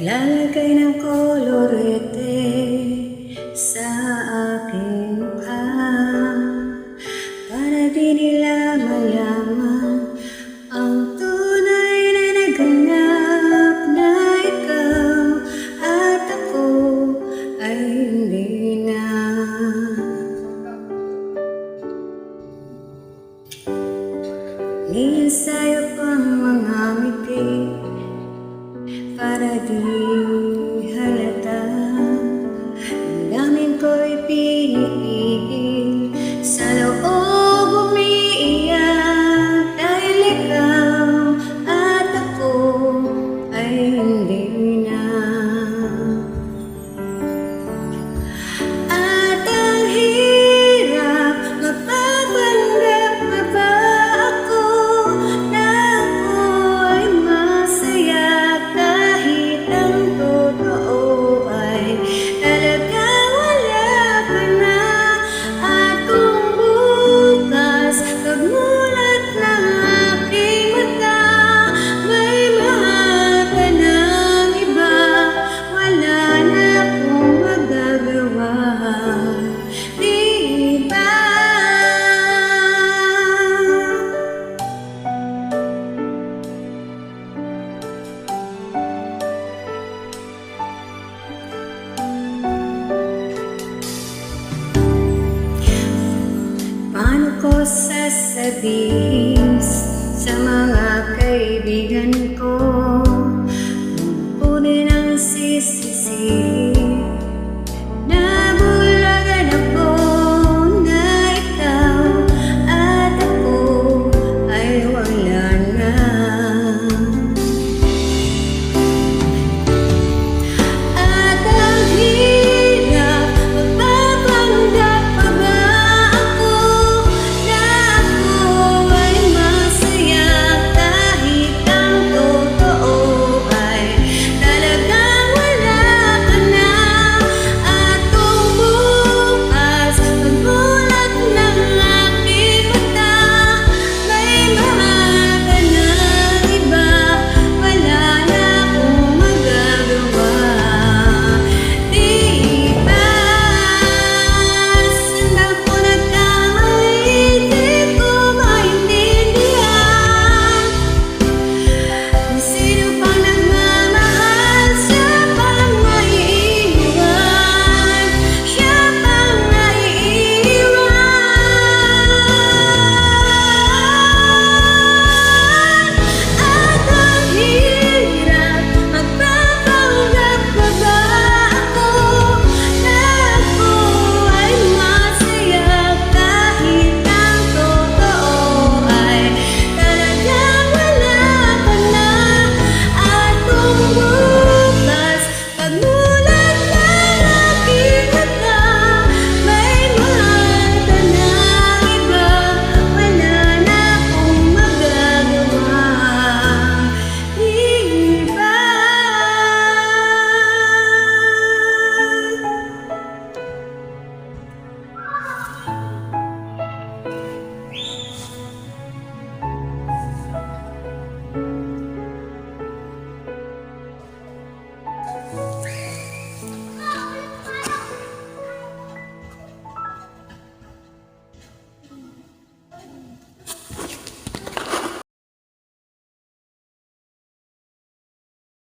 Lalagay ng kolorete sa aking mukha para di nila malaman ang tunay na naganap na ikaw at ako ay hindi na. Niensayo pang mga ngiti para di halata. Damdamin ko'y piniigil, sa loob umiiyak dahil ikaw at ako ay hindi na. At ang hirap magpapanggap na ba ako na ako ay masaya kahit ang totoo ay talaga wala ka na. At kung bukas pagmulat ng aking mata may mahal ka ng iba, wala na akong magagawa, di ba? Paano ko sasabihin sa mga